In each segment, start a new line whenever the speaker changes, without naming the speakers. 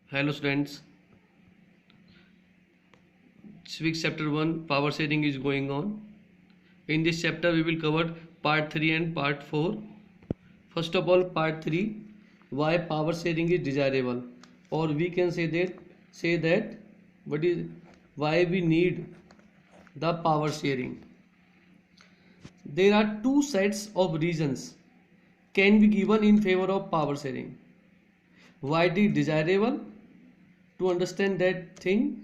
Hello students, civics chapter 1 power sharing is going on. In this chapter we will cover part 3 and part 4. First of all, part 3, why power sharing is desirable, or we can say that what is why we need the power sharing. There are two sets of reasons can be given in favor of power sharing. Why it is desirable? To understand that thing,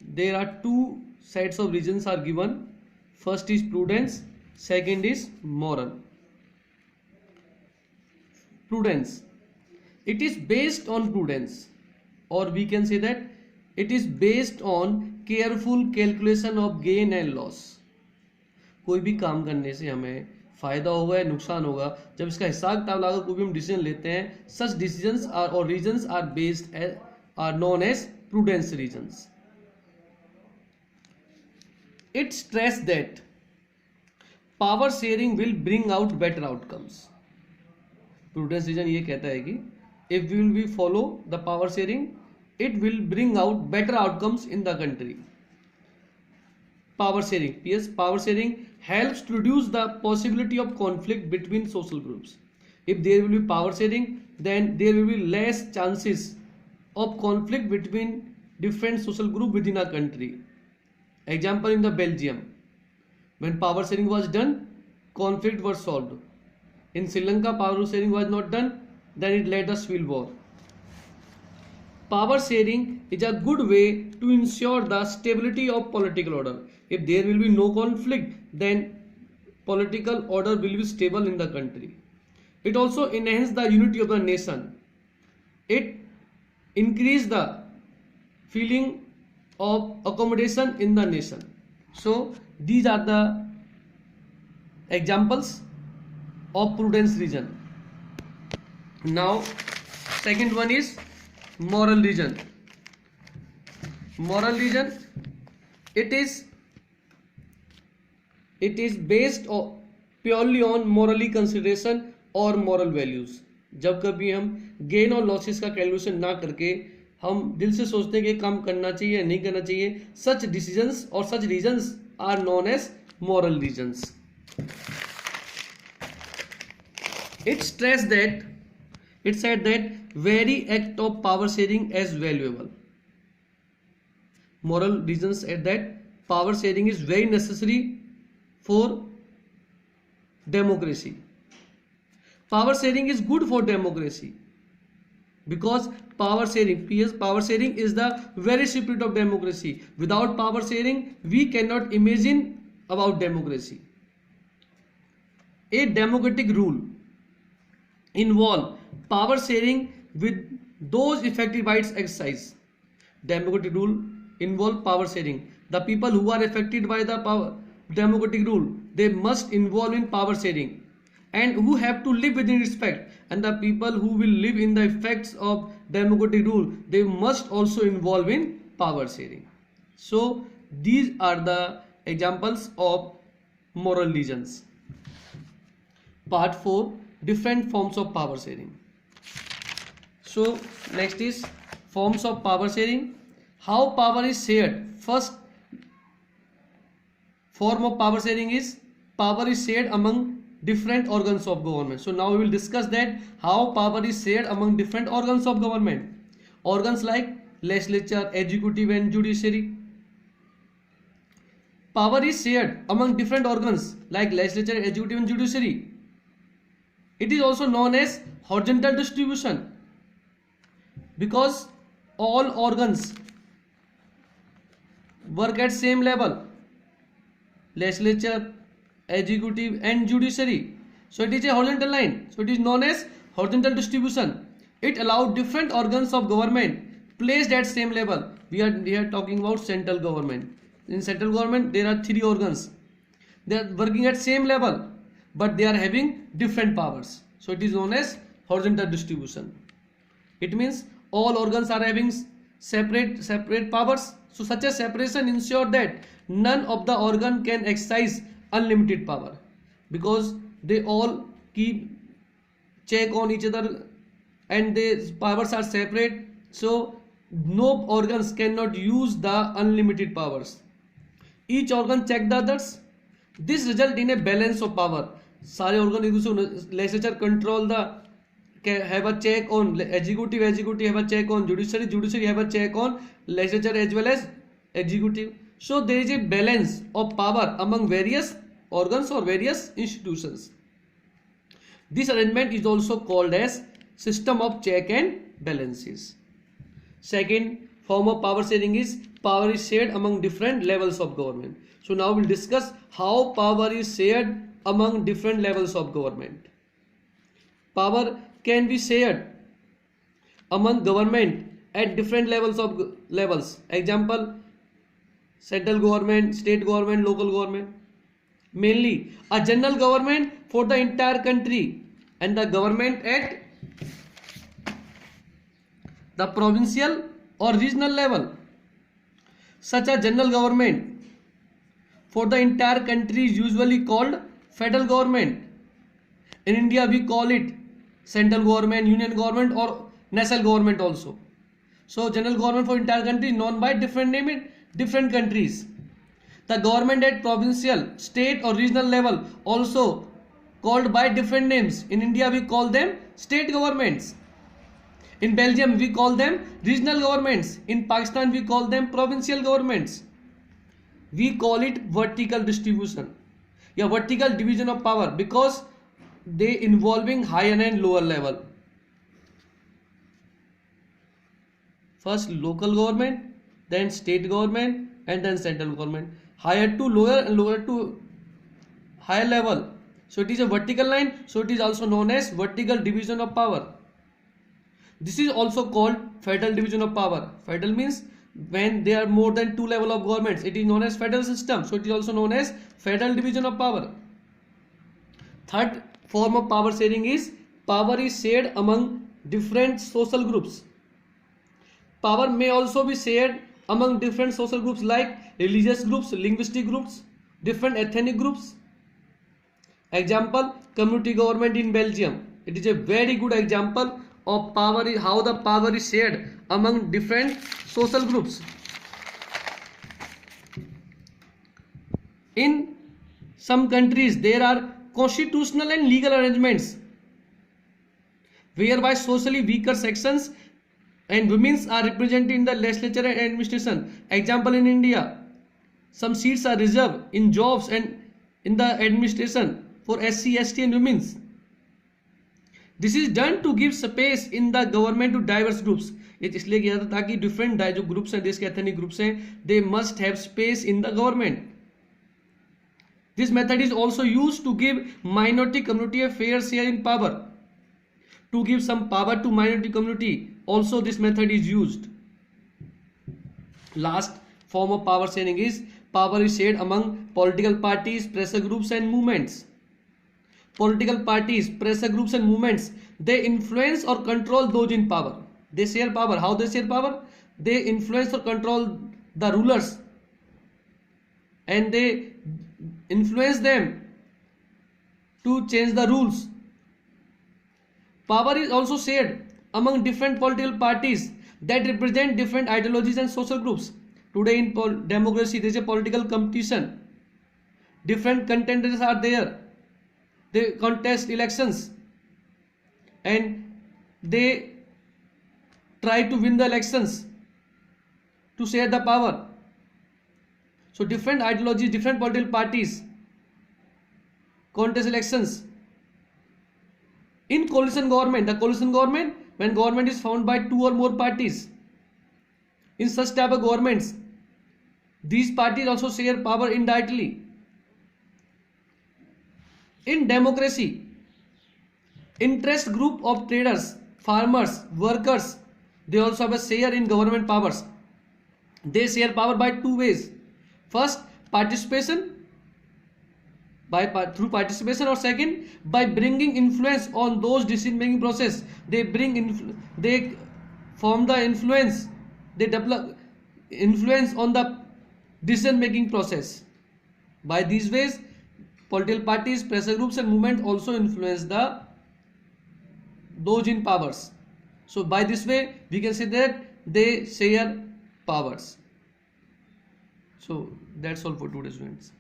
there are two sets of reasons are given. First is prudence, second is moral. Prudence, it is based on prudence, or we can say that it is based on careful calculation of gain and loss. कोई भी काम करने से हमें फायदा होगा या नुकसान होगा, जब इसका हिसाब किताब लगा कोई भी हम डिसीजन लेते हैं, सच डिसीजंस आर और reasons are based are known as prudence reasons. It stress that power sharing will bring out better outcomes. Prudence reason ये कहता है कि if we will follow the power sharing, it will bring out better outcomes in the country. Power sharing, yes, power sharing helps to reduce the possibility of conflict between social groups. If there will be power sharing, then there will be less chances of conflict between different social group within a country. Example, in the Belgium, when power sharing was done, conflict was solved. In Sri Lanka, power sharing was not done, then it led a civil war. Power sharing is a good way to ensure the stability of political order. If there will be no conflict, then political order will be stable in the country. It also enhances the unity of the nation. It increases the feeling of accommodation in the nation. So these are the examples of prudence reason. Now second one is moral reason. Moral reason, it is based purely on morally consideration और moral values. जब कभी हम gain और losses का calculation ना करके हम दिल से सोचते हैं कि काम करना चाहिए या नहीं करना चाहिए, सच डिसीजंस और such reasons are known as moral reasons. It said that very act of power sharing as valuable. Moral reasons said that power sharing is very necessary for democracy. Power sharing is good for democracy because power sharing is the very spirit of democracy. Without power sharing, we cannot imagine about democracy. A democratic rule involve power sharing with those affected by its exercise. Democratic rule involve power sharing. The people who are affected by the democratic rule, they must involve in power sharing and who have to live within respect. And the people who will live in the effects of democratic rule, they must also involve in power sharing. So these are the examples of moral reasons. Part 4, different forms of power sharing. So next is forms of power sharing. How power is shared? First form of power sharing is power is shared among different organs of government. So now we will discuss that how power is shared among different organs of government. Organs like legislature, executive and judiciary. Power is shared among different organs like legislature, executive and judiciary. It is also known as horizontal distribution because all organs work at same level, legislature, executive and judiciary. So it is a horizontal line. So it is known as horizontal distribution. It allows different organs of government placed at same level. We are talking about central government. In central government there are 3 organs. They are working at same level, but they are having different powers. So it is known as horizontal distribution. It means all organs are having separate powers. So such a separation ensures that none of the organ can exercise unlimited power because they all keep check on each other and their powers are separate. So no organs cannot use the unlimited powers. Each organ check the others. This result in a balance of power. सारे organ एक दूसरे legislature control the have a check on executive have a check on judiciary have a check on legislature as well as executive. So there is a balance of power among various organs or various institutions. This arrangement is also called as system of check and balances. Second form of power sharing is power is shared among different levels of government. So now we'll discuss how power is shared among different levels of government. Power can be shared among government at different levels. Example, central government, state government, local government. Mainly a general government for the entire country and the government at the provincial or regional level. Such a general government for the entire country is usually called federal government. In India we call it central government, union government or national government also. So general government for entire country is known by different name in different countries. The government at provincial, state or regional level also called by different names. In India we call them state governments. In Belgium we call them regional governments. In Pakistan we call them provincial governments. We call it vertical distribution. Yeah, vertical division of power because they involving higher and lower level. First local government, then state government and then central government. Higher to lower and lower to higher level. So it is a vertical line. So it is also known as vertical division of power. This is also called federal division of power. Federal means when there are more than two level of governments, it is known as federal system. So it is also known as federal division of power. Third form of power sharing is power is shared among different social groups. Power may also be shared among different social groups like religious groups, linguistic groups, different ethnic groups. Example, community government in Belgium. It is a very good example of power, how the power is shared among different social groups. In some countries there are constitutional and legal arrangements whereby socially weaker sections and women are represented in the legislature and administration. Example, in India some seats are reserved in jobs and in the administration for SC, ST and women. This is done to give space in the government to diverse groups. ये इसलिए किया था ताकि different जो groups हैं, देश के ethnic groups हैं, they must have space in the government. This method is also used to give minority community a fair share in power. To give some power to minority community, also this method is used. Last form of power sharing is power is shared among political parties, pressure groups and movements. Political parties, pressure groups and movements, they influence or control those in power. They share power. How they share power? They influence or control the rulers and they influence them to change the rules. Power is also shared among different political parties that represent different ideologies and social groups. Today in democracy there is a political competition. Different contenders are there. They contest elections and they try to win the elections to share the power. So different ideologies, different political parties contest elections. In coalition government, the coalition government, when government is formed by two or more parties, in such type of governments, these parties also share power indirectly. In democracy, interest group of traders, farmers, workers, they also have a share in government powers. They share power by two ways. First, participation, through participation, or second, by bringing influence on those decision making process. They form the influence, they develop influence on the decision making process. By these ways, political parties, pressure groups and movement also influence those in powers. So by this way we can say that they share powers. So that's all for today, students.